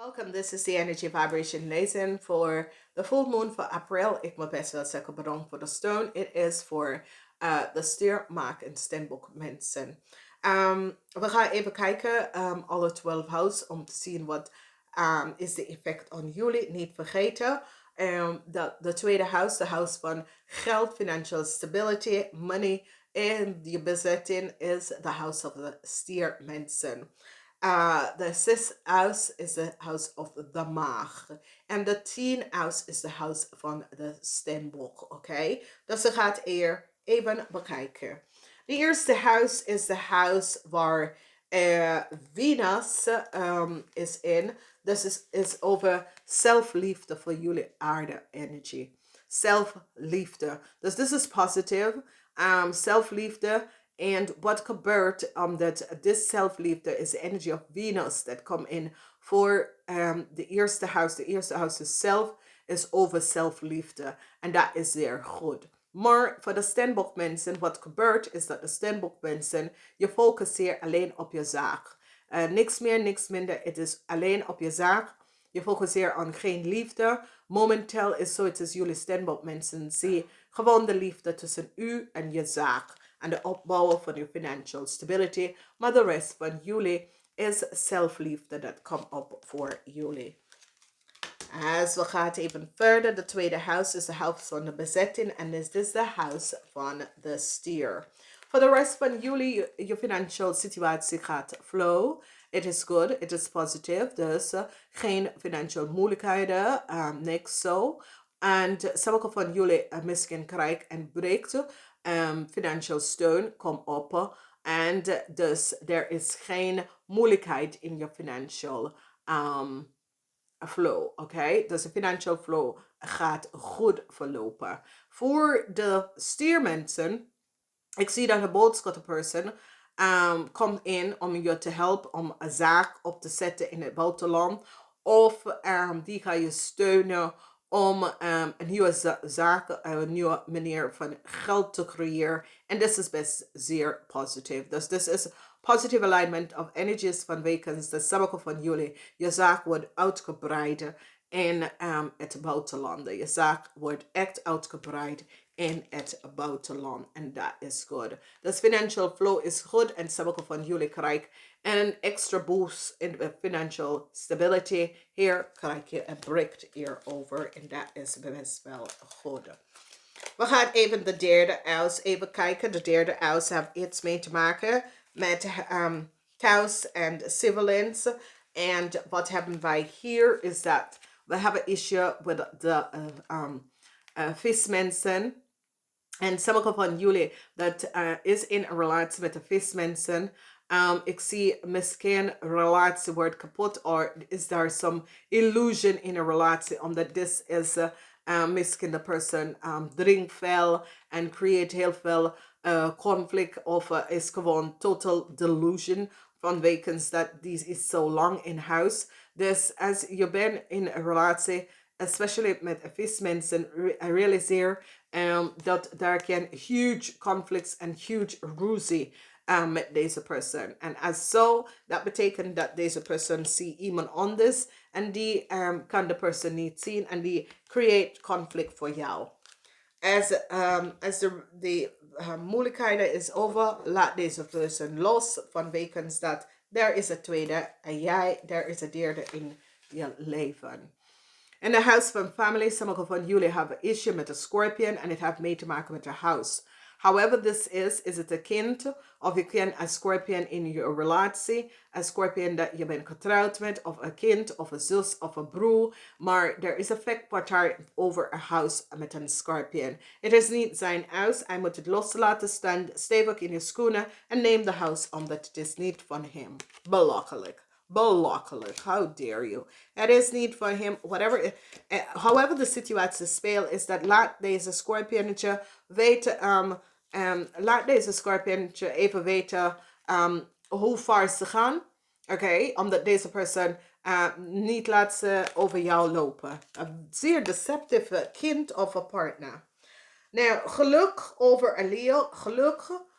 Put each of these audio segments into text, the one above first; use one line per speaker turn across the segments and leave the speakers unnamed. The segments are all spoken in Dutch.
Welcome, this is the energy vibration lesson for the full moon for April. Ik moet best wel zeggen bedankt voor de steun. It is voor de Stier, Maagd en Steenbok Mensen. We gaan even kijken, alle 12 houses, om te zien wat is de effect on jullie. Niet vergeten, de tweede huis, de huis van geld, financial stability, money. En je bezetting is the house of the Stier Mensen. The sixth house is the house of the Maagd. En de 10 house is de house van de Steenbok. Oké? Dus we gaan even bekijken. De eerste huis is de huis waar Venus is in. Dus is over zelfliefde voor jullie aarde energy. Zelfliefde. Dus dit is positief. Zelfliefde. And what gebeurt that this self-liefde is the energy of Venus that come in for the eerste house. The eerste house is self, is over self-liefde. And that is zeer goed. Maar voor de Steenbok mensen, wat gebeurt is dat de Steenbok mensen, je focust hier alleen op je zaak. Niks meer, niks minder. Het is alleen op je zaak. Je focuseert aan geen liefde. Momenteel is zo, het is jullie Steenbok mensen. Zie gewoon de liefde tussen u en je zaak. En de opbouwen van je financial stability. Maar de rest van jullie is zelfliefde dat komt op voor jullie. Als we gaan even verder. De tweede huis is de huis van de bezetting. En dit is de huis van de stier. Voor de rest van jullie, je financial situatie gaat flow. It is good, it is positive. Dus geen financial moeilijkheden, niks zo. En sommige van jullie misschien krijgen en breekt financial steun, kom op. En dus er is geen moeilijkheid in je financial flow, oké? Dus de financial flow gaat goed verlopen. Voor de stiermensen, ik zie dat een boodschappenperson komt in om je te helpen om een zaak op te zetten in het buitenland. Of die ga je steunen om een nieuwe zaak, een nieuwe manier van geld te creëren. En dit is best zeer positief. Dus dit is positive alignment of energies van wekens. Dat sommige van jullie, je zaak wordt uitgebreid in het buitenland. Je zaak wordt echt uitgebreid in het buitenland. En dat is goed. Dus financial flow is goed. En sommige van jullie krijgen een extra boost in de financial stability. Hier krijg je een break hierover. En dat is best wel goed. We gaan even de derde huis even kijken. De derde huis heeft iets mee te maken met thuis en siblings. En wat hebben wij hier is dat we hebben issue met de vismensen. En sommige van jullie dat is in een relatie met de vismensen. Ik zie misschien een relatie wordt kapot. Of is daar some illusion in een relatie. Omdat dit is misschien de persoon drinkt veel. En creëert heel veel conflict. Of is gewoon total delusion. Vanwege dat die is zo lang in huis. Dus als je bent in een relatie, especially met vismensen, realiseer dat daar kan huge conflicts en huge ruzie met deze persoon. En als zo, dat betekent dat deze persoon ziet iemand anders en die kan de persoon niet zien en die creëert conflict voor jou. Als de moeilijkheden is over, laat deze persoon los vanwege dat er is een tweede en jij, er is een derde in je leven. In de huis van family, sommige van jullie hebben een issue met een scorpion en het heeft mee te maken met je huis. However this is het een kind of je kent een scorpion in je relatie, een scorpion dat je bent getrouwd met, of een kind, of een zus, of een broer, maar er is effect wat daar over een huis met een scorpion. Het is niet zijn huis, hij moet het loslaten, stand stevig in je schoenen en neem de huis omdat het is niet van hem. Belachelijk. Belachelijk. How dare you? Het is niet van hem. Whatever. However de situatie speelt, is dat laat deze scorpionnetje weten. Laat deze scorpionnetje even weten hoe ver ze gaan. Oké? Omdat deze persoon niet laat ze over jou lopen. Een zeer deceptieve kind of een partner. Nou, geluk over een leeuw. Geluk.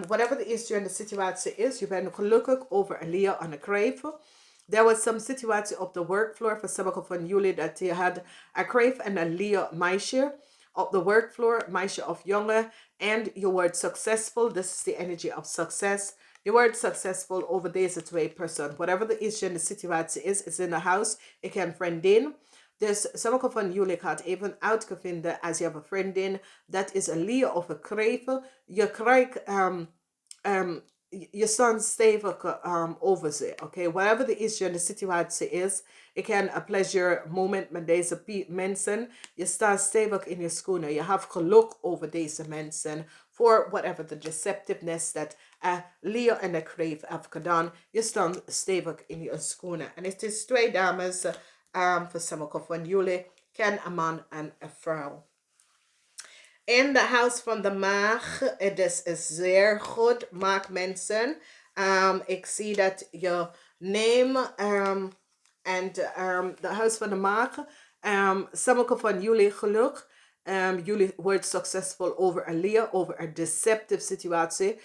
Whatever the issue en de situatie is, je bent gelukkig over een leeuw aan het krijgen. There was some situatie op de workvloer voor sommigen van jullie dat je had een kreef en een leer meisje op de workvloer, meisje of jongen, en je wordt successful. This is the energy of success. Je wordt successful over deze twee personen. Whatever the issue in de situatie is, is in the house. Ik heb een vriendin. Dus sommigen van jullie gaat even uitvinden als je hebt een vriendin. Dat is een leer of een kreef. Je krijgt je staat stevig over ze. Okay? Whatever the issue en de situatie is, ik heb een pleasure moment met deze mensen. Je staat stevig in je schoenen. Je hebt geluk over deze mensen. For whatever the deceptiveness that Leo en de Crave heeft gedaan. Je staat stevig in je schoenen. En het is twee dames voor sommigen van jullie. Ken een man en een vrouw. In de huis van de Maag, het is zeer goed, Maagd Mensen. Ik zie dat je neem en de huis van de Maag. Sommige van jullie geluk. Jullie worden succesvol over een leer, over een deceptive situatie.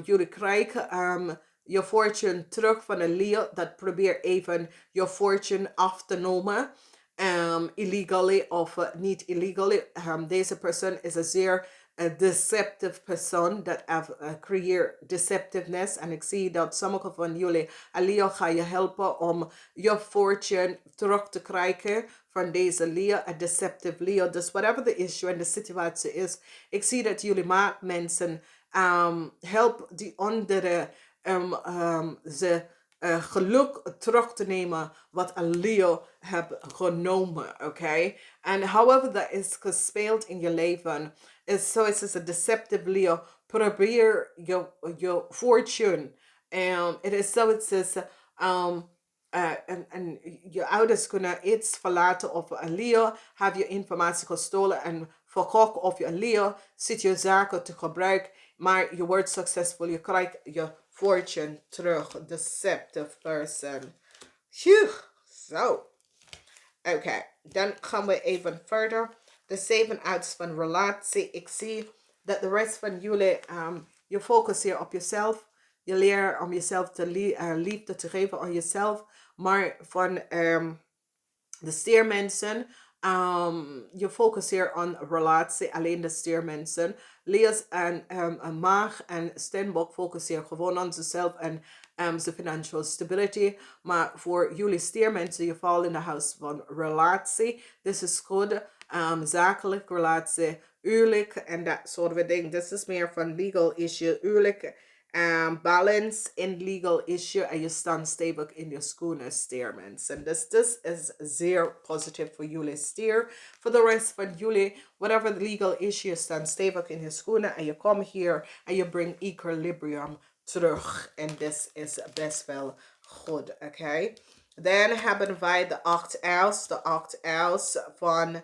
Jullie krijgen je fortune terug van een leer dat probeert even je fortune af te nemen. Illegally of niet illegally. Deze persoon is een zeer deceptive persoon dat creëert deceptiveness. En ik zie dat sommige van jullie, Leo, ga je helpen om je fortune terug te krijgen van deze Leo, een deceptive Leo. Dus whatever the issue en de situatie is, ik zie dat jullie mensen helpen die andere ze geluk terug te nemen wat een Leo heeft genomen, oké? En however dat is gespeeld in je leven, is zoals is een deceptive Leo, probeer je fortune. Het is zoiets is, en je ouders kunnen iets verlaten of een Leo, heb je informatie gestolen en verkocht of je Leo, zit je zaken te gebruiken, maar je wordt succesvol, je krijgt je fortune terug. Deceptive person. Phew. Zo. Oké, dan gaan we even verder. De 7 outs van relatie. Ik zie dat de rest van jullie, je focus hier op jezelf. Je leert om jezelf te liefde te geven aan jezelf. Maar van de stiermensen, je focus hier op relatie, alleen de stiermensen. Lees en Maagd en Steenbok focussen gewoon op zichzelf en zijn financial stability. Maar voor jullie stiermensen, je valt in de huis van relatie. Dit is goed. Zakelijk relatie, huwelijk en dat soort van dingen. Dit is meer van legal issue, huwelijk. Balance in legal issue en je staat stevig in je schoenen, stiermensen. Dus dit is zeer positief voor jullie stier. Voor de rest van jullie, whatever the legal issue, staan stevig in je schoenen en je komt hier en je brengt equilibrium terug. En dit is best wel goed, oké? Dan hebben wij de 8 outs, de 8 outs van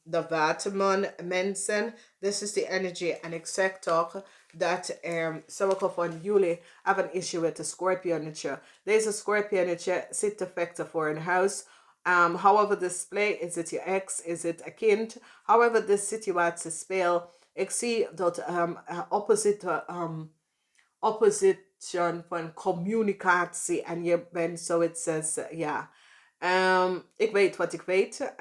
de Volle Maan Mensen. This is the energy en ik zeg toch dat sommige van jullie hebben een issue met de scorpionnetje. Deze scorpionnetje zit te vechten voor een huis. However this play, is het je ex, is het een kind. However this situatie speelt, ik zie dat opposition van communicatie en je bent zoiets als, ja, ik weet wat ik weet.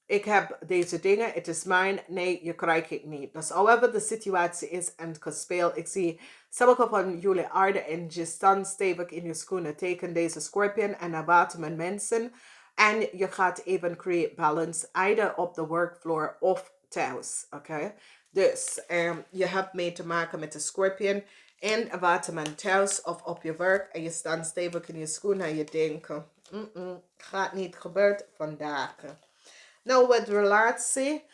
Ik heb deze dingen, het is mijn, nee, je krijgt het niet. Dus however de situatie is en het gespeeld, ik zie sommige van jullie aarde en je staan stevig in je schoenen, teken deze scorpion en naar buiten met mensen. En je gaat even create balance, either op de workfloor of thuis, oké? Dus je hebt mee te maken met de scorpion en een waterman thuis of op je werk en je staat stevig in je schoenen en je denkt, gaat niet gebeuren vandaag. Nou, met relatie.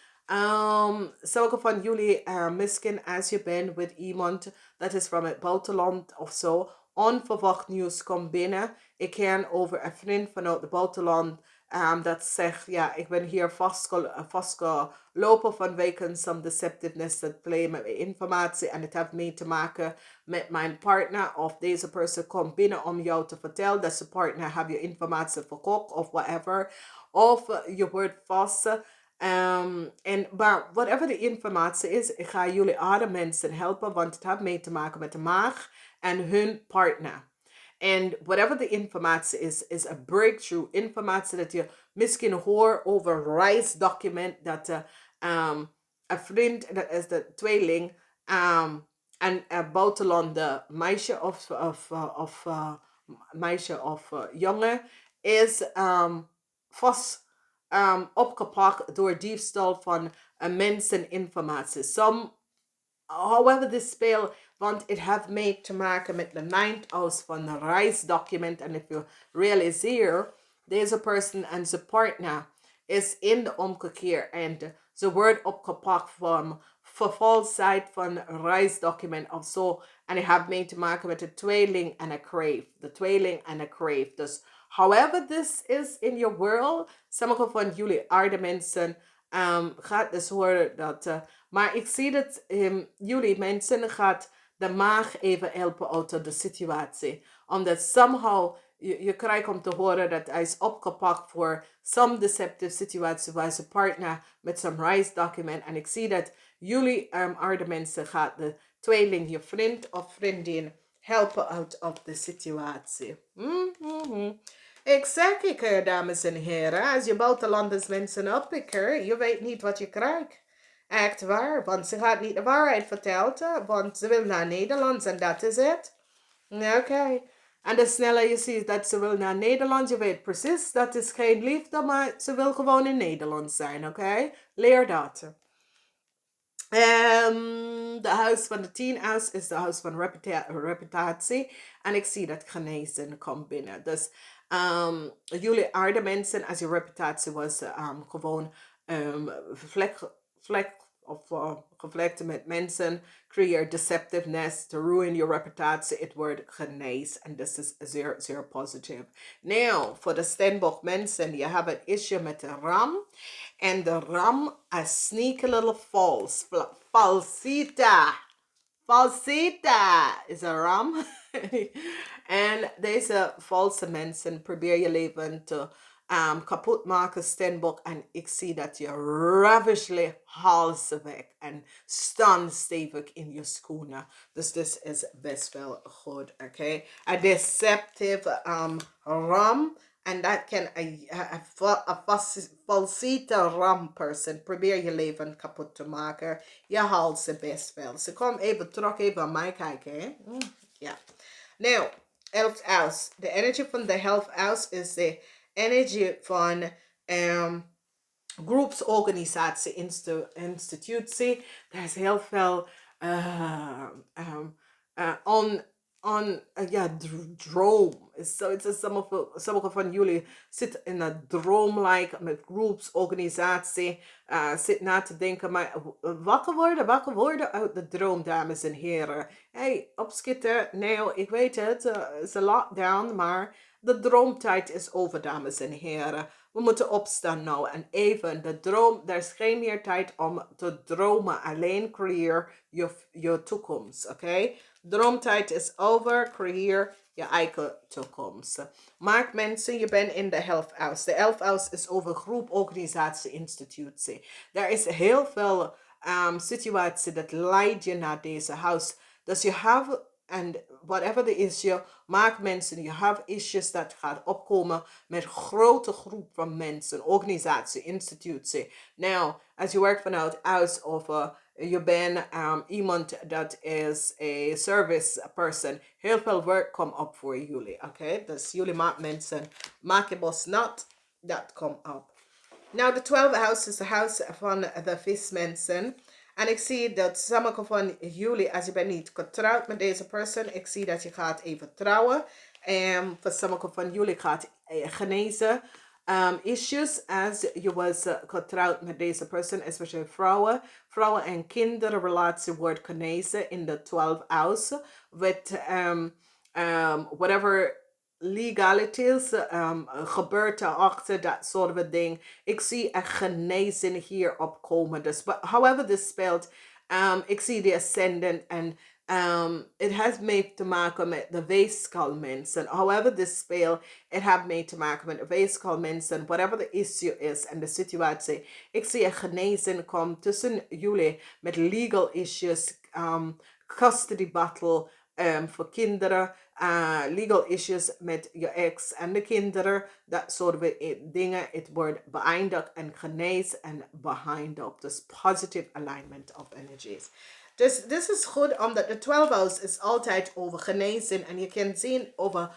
Sommige van jullie, misschien als je bent met iemand dat is van het buitenland of zo, onverwacht nieuws komt binnen. Ik ken over een vriend vanuit het buitenland dat zegt, ja, ik ben hier vastgelopen vanwege some deceptiveness dat play met mijn informatie en het heeft mee te maken met mijn partner of deze persoon komt binnen om jou te vertellen dat zijn partner heeft je informatie verkocht of whatever. Of je wordt vast. Maar whatever de informatie is, ik ga jullie aarde mensen helpen, want het heeft mee te maken met de maag en hun partner. En whatever de informatie is een breakthrough. Informatie dat je misschien hoort over een reisdocument dat een vriend, dat is de tweeling, en een buitenlandse meisje of jongen is vast opgepakt door diefstal van menseninformatie. However this speel, want het heeft mee te maken met de ninth house van een reisdocument. En if you realiseer, deze person en zijn partner is in de omgekeer en ze wordt opgepakt van vervalsheid van een reisdocument of zo. En het heeft mee te maken met de tweeling en een crave. De tweeling en een crave. Dus however this is in your world, sommige van jullie aarde mensen gaat dus horen dat... maar ik zie dat jullie mensen gaat de maag even helpen uit de situatie. Omdat somehow je krijgt om te horen dat hij is opgepakt voor some deceptive situatie waar zijn partner met zijn reisdocument. En ik zie dat jullie aarde mensen gaat de tweeling, je vriend of vriendin, helpen uit of de situatie. Ik zeg dames en heren, als je buitenlanders mensen oppikken, je weet niet wat je krijgt. Echt waar, want ze gaat niet de waarheid vertellen, want ze wil naar Nederland en dat is het. Oké. En de sneller je ziet dat ze wil naar Nederland, je weet precies, dat is geen liefde, maar ze wil gewoon in Nederland zijn, oké? Leer dat. De huis van de 10 house is de huis van reputatie. En ik zie dat genezen komt binnen. Dus jullie aarde mensen, als je reputatie was gewoon vlek of gevlekte met mensen, creëer deceptiveness, to ruin your reputatie, het wordt genezen. En dat is zeer, zeer positief. Nou, voor de Steenbok mensen, je hebt een issue met de ram. En de ram is sneaky little false. Falsita. Falsita is een ram. En deze valse mensen probeer je leven te kapot maken, Steenbok. En ik zie dat je ravishly halsen weg en staan stevig in je schoenen. Dus dit is best wel goed, oké? A deceptive ram. En dat kan een falsite ram person. Probeer je leven kapot te maken. Je haalt ze best wel. Ze kom even terug, even aan mij kijken. Hè? Ja. Nou, 11th house. De energy van de 11th house is de energy van groepsorganisatie, institutie. Er is heel veel droom. Sommige van jullie zitten in een droom-like met groepsorganisatie. Zit na te denken, maar wakker worden uit de droom, dames en heren. Hey, opschieten. Nou, ik weet het, het is een lockdown, maar de droomtijd is over, dames en heren. We moeten opstaan nou en even de droom. Er is geen meer tijd om te dromen. Alleen creëer je toekomst, oké? Droomtijd is over. Creëer je eigen toekomst. Maak mensen, je bent in de 11th house. De 11th house is over groep, organisatie, institutie. Er is heel veel situatie dat leidt je naar deze house. Dus je hebt, en whatever the issue, maak mensen, je hebt issues dat gaat opkomen met grote groep van mensen, organisatie, institutie. Nou, als je werkt vanuit huis of je bent iemand dat is een service person, heel veel werk komt op voor jullie, oké? Dus jullie maak mensen, maak je bos nat, dat komt op. Nou, de 12th house is de house van de vismensen. En ik zie dat sommige van jullie, als je bent niet getrouwd met deze persoon, ik zie dat je gaat even trouwen. En voor sommige van jullie gaat genezen. Issues als je was getrouwd met deze persoon, especially vrouwen. Vrouwen en kinderen relatie wordt genezen in de 12th house. With whatever legalities, gebeurt erachter, dat soort van ding. Ik zie een genezing hier opkomen. Dus, however this speelt, ik zie de ascendant en het heeft mee te maken met de weeskalmensen. However this speel, het heeft mee te maken met de weeskalmensen. Whatever the issue is en de situatie. Ik zie een genezing komen tussen jullie met legal issues, custody battle, voor kinderen, legal issues met je ex en de kinderen, dat soort dingen. Het wordt beëindigd en genezen en behind op. Dus positive alignment of energies. Dus dit is goed, omdat de 12 house is altijd over genezen. En je kan zien over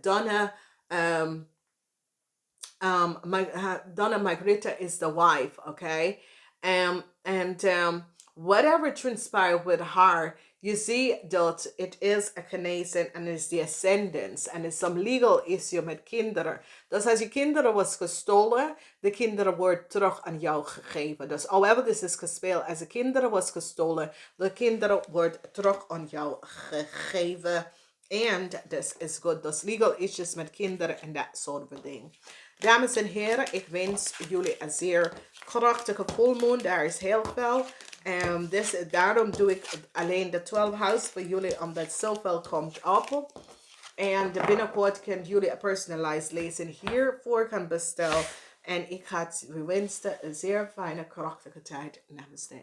Donna, Donna Margarita is the wife, okay? And whatever transpired with her, you see that it is a genezen en is the ascendance. En is some legal issue met kinderen. Dus als je kinderen was gestolen, de kinderen worden terug aan jou gegeven. Dus however this is gespeeld, als de kinderen was gestolen, de kinderen worden terug aan jou gegeven. And this is good. Dus legal issues met kinderen en dat soort van dingen. Dames en heren, ik wens jullie een zeer krachtige volmoon. Daar is heel veel. Daarom doe ik alleen de 12 house voor jullie, omdat zoveel komt op. En binnenkort kunnen jullie een personalized lezing hiervoor gaan bestellen. En ik ga het wensen een zeer fijne, krachtige tijd. Namaste.